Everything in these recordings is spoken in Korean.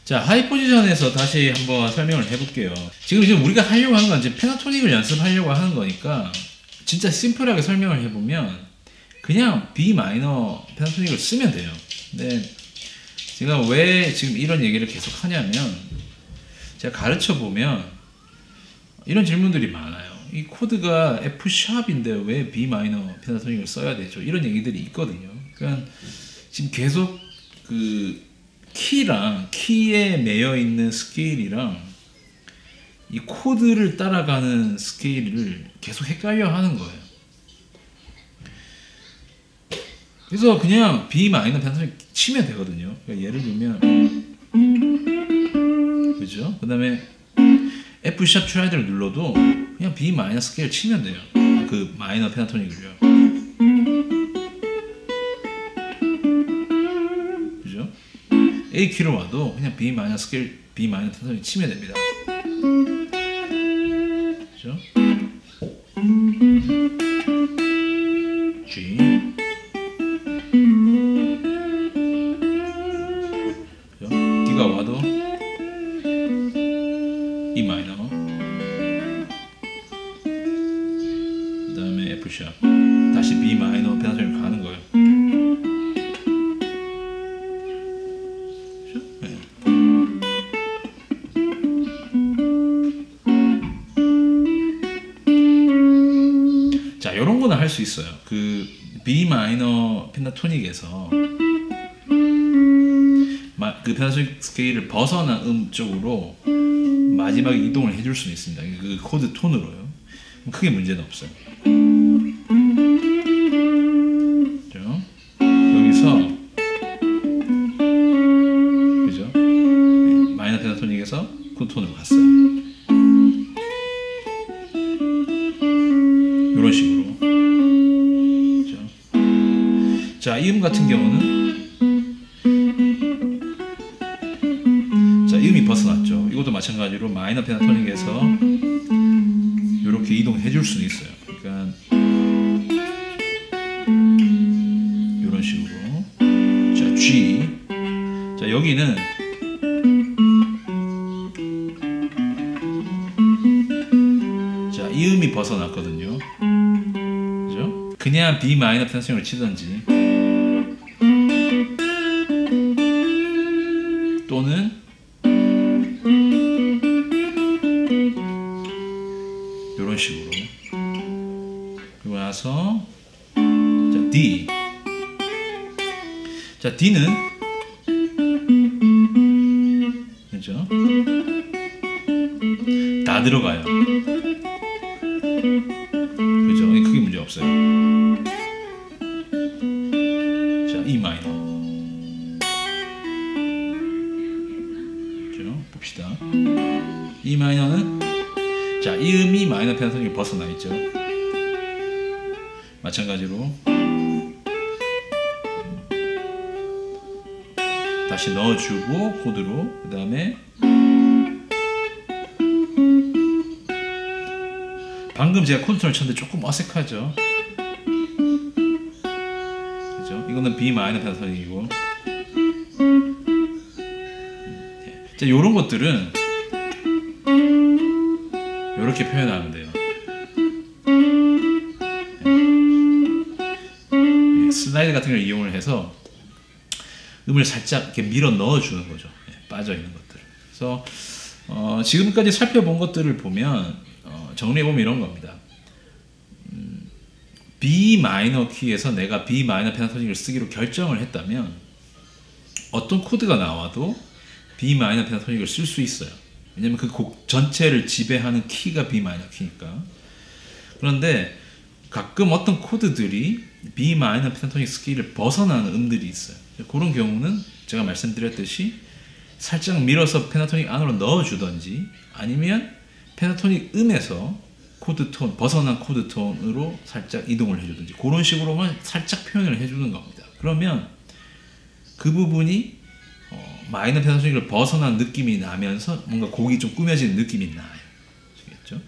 자, 하이 포지션에서 다시 한번 설명을 해볼게요. 지금 우리가 하려고 하는 건 이제 페나토닉을 연습하려고 하는 거니까 진짜 심플하게 설명을 해보면 그냥 B 마이너 페나토닉을 쓰면 돼요. 근데 제가 왜 지금 이런 얘기를 계속 하냐면 제가 가르쳐 보면 이런 질문들이 많아요. 이 코드가 F 샵인데 왜 B 마이너 페나토닉을 써야 되죠? 이런 얘기들이 있거든요. 그러니까 지금 계속 그 키랑 키에 매여 있는 스케일이랑 이 코드를 따라가는 스케일을 계속 헷갈려 하는 거예요. 그래서 그냥 B 마이너 페나토닉 치면 되거든요. 그러니까 예를 들면 그죠? 그 다음에 F 샵 트라이드를 눌러도 그냥 B 마이너 스케일 치면 돼요. 그 마이너 페나토닉을요. 그죠? A 키로 와도 그냥 B 마이너 스케일 B 마이너 페나토닉 치면 됩니다. 그죠? G 그죠? D가 와도 E 마이너 그 다음에 F 샵 다시 B 마이너 페나토닉 가는 거예요. 그죠? 네. 자, 요런 거는 할 수 있어요. 그 B 마이너 페나토닉에서 그 페나토닉 스케일을 벗어난 쪽으로 마지막에 이동을 해줄 수는 있습니다. 그 코드 톤으로요. 크게 문제는 없어요. 그죠? 여기서 그죠? 네, 마이너 페나토닉에서 코드 톤으로 갔어요. 이런 식으로. 그죠? 자, 이 음 같은 경우는 음이 벗어났죠. 이것도 마찬가지로 마이너 페나토닉에서 이렇게 이동해 줄 수는 있어요. 그러니까 이런 식으로. 자, G. 자, 여기는 자, 이 음이 벗어났거든요. 그죠? 그냥 B 마이너 페나토닉을 치든지 또는 이런 식으로. 그리고 나서 자, D. 자, D는 그죠? 다 들어가요. 그죠? 크게 문제 없어요. 자, E 마이너. 그죠? 봅시다. E 마이너는 자, 이 음이 마이너 페나토닉이 벗어나 있죠. 마찬가지로 다시 넣어주고 코드로 그 다음에 방금 제가 코드 톤을 쳤는데 조금 어색하죠. 그죠? 이거는 B 마이너 페나토닉이고. 자, 요런 것들은 이렇게 표현하면 돼요. 슬라이드 같은 걸 이용을 해서 음을 살짝 이렇게 밀어 넣어주는 거죠. 빠져 있는 것들. 그래서 지금까지 살펴본 것들을 보면 정리해 보면 이런 겁니다. B 마이너 키에서 내가 B 마이너 페나토닉을 쓰기로 결정을 했다면 어떤 코드가 나와도 B 마이너 페나토닉을 쓸 수 있어요. 왜냐면 그 곡 전체를 지배하는 키가 B 마이너 키니까. 그런데 가끔 어떤 코드들이 B 마이너 페나토닉 스케일을 벗어나는 음들이 있어요. 그런 경우는 제가 말씀드렸듯이 살짝 밀어서 페나토닉 안으로 넣어주던지 아니면 페나토닉 음에서 코드 톤, 벗어난 코드 톤으로 살짝 이동을 해주든지 그런 식으로만 살짝 표현을 해주는 겁니다. 그러면 그 부분이 마이너 페나토닉을 벗어난 느낌이 나면서 뭔가 곡이 좀 꾸며지는 느낌이 나요. 아시겠죠?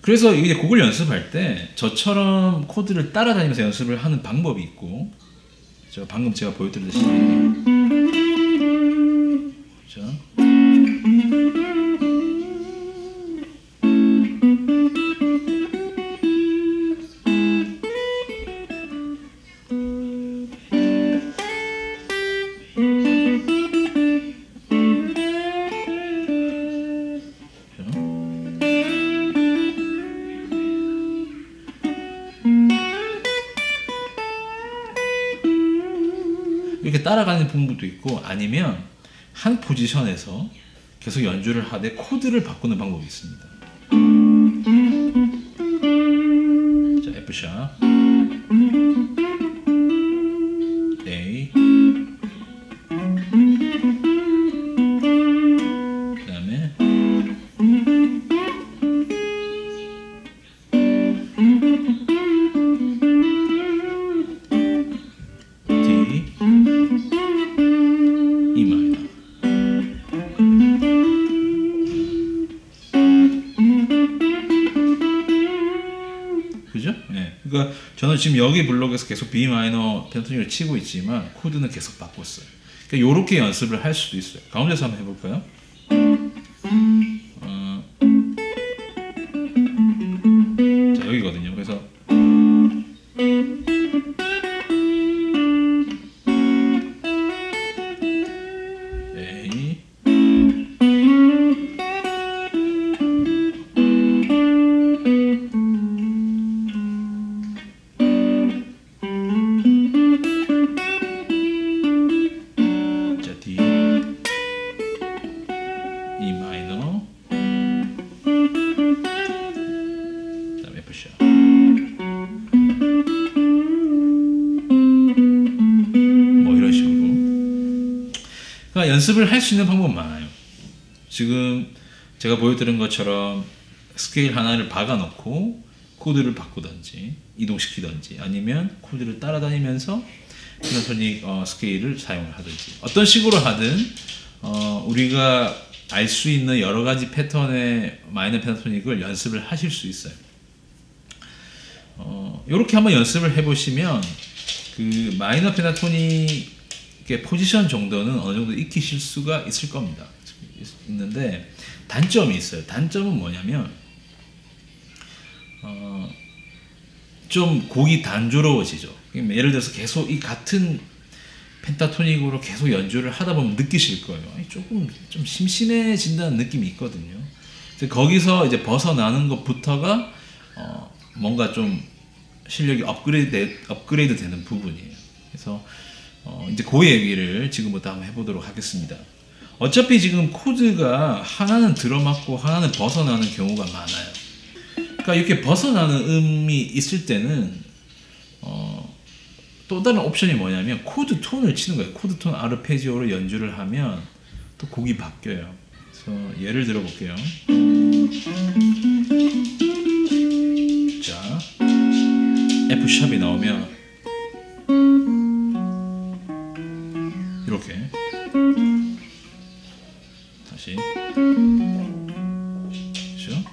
그래서 이제 곡을 연습할 때 저처럼 코드를 따라다니면서 연습을 하는 방법이 있고, 방금 제가 보여드렸듯이 따라가는 방법도 있고, 아니면 한 포지션에서 계속 연주를 하되 코드를 바꾸는 방법이 있습니다. 자, F샵, A, 그 다음에 D, E 마이너. 그죠? 예. 그러니까 저는 지금 여기 블록에서 계속 B 마이너 펜타토닉을 치고 있지만 코드는 계속 바꿨어요. 그러니까 요렇게 연습을 할 수도 있어요. 가운데서 한번 해볼까요? 자, 여기거든요. 그래서 A, 자, D, E 마이너, 그 다음에 F샵. 뭐 이런 식으로. 그러니까 연습을 할 수 있는 방법은 많아요. 지금 제가 보여드린 것처럼 스케일 하나를 박아놓고 코드를 바꾸든지 이동시키든지, 아니면 코드를 따라다니면서 펜타토닉 스케일을 사용을 하든지, 어떤 식으로 하든 우리가 알 수 있는 여러 가지 패턴의 마이너 펜타토닉을 연습을 하실 수 있어요. 이렇게 한번 연습을 해보시면 그 마이너 펜타토닉의 포지션 정도는 어느 정도 익히실 수가 있을 겁니다. 있는데 단점이 있어요. 단점은 뭐냐면 좀 곡이 단조로워지죠. 예를 들어서 계속 이 같은 펜타토닉으로 계속 연주를 하다 보면 느끼실 거예요. 조금 좀 심심해진다는 느낌이 있거든요. 거기서 이제 벗어나는 것부터가 뭔가 좀 실력이 업그레이드 되는 부분이에요. 그래서 이제 그 얘기를 지금부터 한번 해보도록 하겠습니다. 어차피 지금 코드가 하나는 들어맞고 하나는 벗어나는 경우가 많아요. 그러니까 이렇게 벗어나는 음이 있을 때는 또 다른 옵션이 뭐냐면 코드 톤을 치는 거예요. 코드 톤 아르페지오로 연주를 하면 또 곡이 바뀌어요. 그래서 예를 들어 볼게요. 자, F샵이 나오면 이렇게 다시, 그렇죠?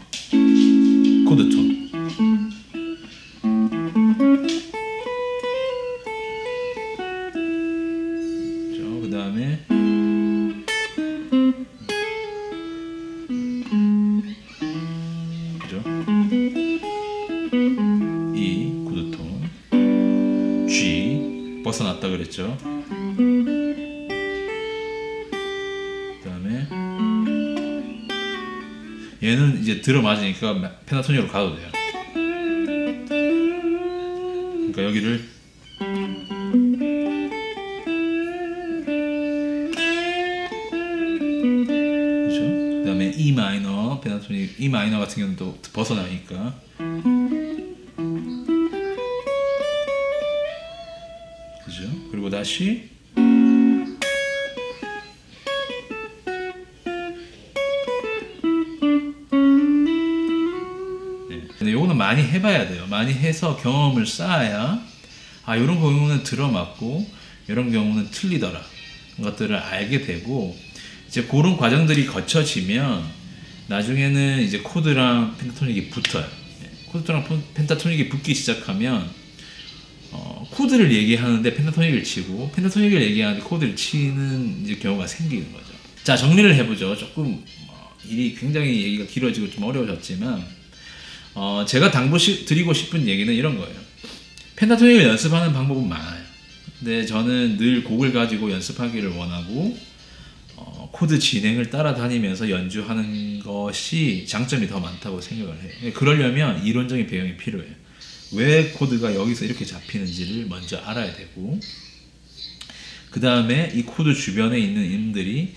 코드 톤. 그 다음에 그죠? E 코드 톤, G 벗어났다 그랬죠? 그 다음에 얘는 이제 들어맞으니까 펜타토닉으로 가도 돼요. 그러니까 여기를 그렇죠? 그 다음에 E 마이너 펜타토닉, E 마이너 같은 경우는 또 벗어나니까 그죠? 그리고 다시 근데 요거는 많이 해봐야 돼요. 많이 해서 경험을 쌓아야 이런 경우는 들어맞고 이런 경우는 틀리더라 그런 것들을 알게 되고, 이제 그런 과정들이 거쳐지면 나중에는 이제 코드랑 펜타토닉이 붙어요. 코드랑 펜타토닉이 붙기 시작하면 코드를 얘기하는데 펜타토닉을 치고 펜타토닉을 얘기하는데 코드를 치는 이제 경우가 생기는 거죠. 자, 정리를 해보죠. 조금 일이 굉장히 얘기가 길어지고 좀 어려워졌지만 제가 당부드리고 싶은 얘기는 이런 거예요. 펜타토닉을 연습하는 방법은 많아요. 근데 저는 늘 곡을 가지고 연습하기를 원하고 코드 진행을 따라다니면서 연주하는 것이 장점이 더 많다고 생각을 해요. 그러려면 이론적인 배경이 필요해요. 왜 코드가 여기서 이렇게 잡히는지를 먼저 알아야 되고, 그 다음에 이 코드 주변에 있는 음들이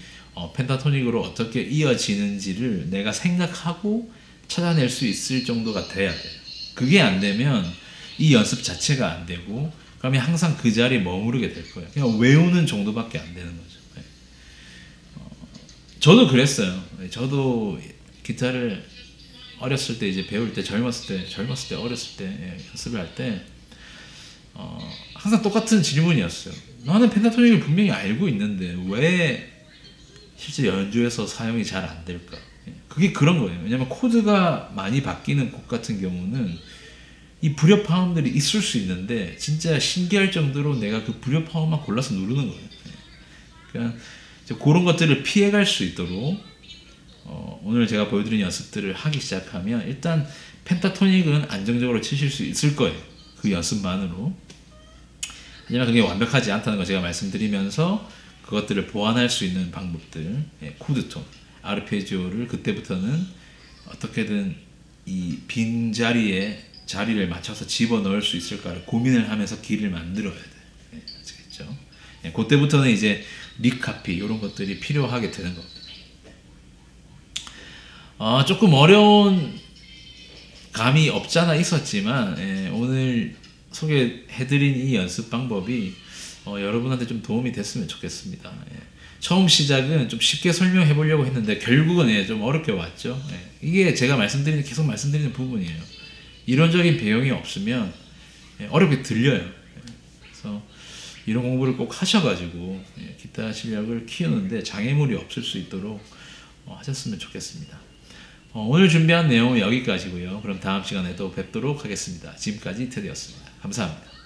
펜타토닉으로 어떻게 이어지는지를 내가 생각하고 찾아낼 수 있을 정도가 돼야 돼요. 그게 안 되면 이 연습 자체가 안 되고 그러면 항상 그 자리에 머무르게 될 거예요. 그냥 외우는 정도밖에 안 되는 거죠. 저도 그랬어요. 저도 기타를 어렸을 때 이제 배울 때 젊었을 때 어렸을 때 연습을 할 때 항상 똑같은 질문이었어요. 나는 펜타토닉을 분명히 알고 있는데 왜 실제 연주에서 사용이 잘 안 될까? 그게 그런 거예요. 왜냐면 코드가 많이 바뀌는 곡 같은 경우는 이 불협화음들이 있을 수 있는데 진짜 신기할 정도로 내가 그 불협화음만 골라서 누르는 거예요. 그러니까 그런 것들을 피해갈 수 있도록 오늘 제가 보여드린 연습들을 하기 시작하면 일단 펜타토닉은 안정적으로 치실 수 있을 거예요. 그 연습만으로. 하지만 그게 완벽하지 않다는 거 제가 말씀드리면서 그것들을 보완할 수 있는 방법들, 코드톤, 아르페지오를 그때부터는 어떻게든 이 빈 자리를 맞춰서 집어넣을 수 있을까를 고민을 하면서 길을 만들어야 돼요. 아시겠죠? 그때부터는 이제 리카피 이런 것들이 필요하게 되는 겁니다. 조금 어려운 감이 없잖아 있었지만 오늘 소개해드린 이 연습 방법이 여러분한테 좀 도움이 됐으면 좋겠습니다. 처음 시작은 좀 쉽게 설명해 보려고 했는데 결국은 좀 어렵게 왔죠. 이게 제가 계속 말씀드리는 부분이에요. 이론적인 배경이 없으면 어렵게 들려요. 그래서 이런 공부를 꼭 하셔가지고 기타 실력을 키우는데 장애물이 없을 수 있도록 하셨으면 좋겠습니다. 오늘 준비한 내용은 여기까지고요. 그럼 다음 시간에 또 뵙도록 하겠습니다. 지금까지 테디였습니다. 감사합니다.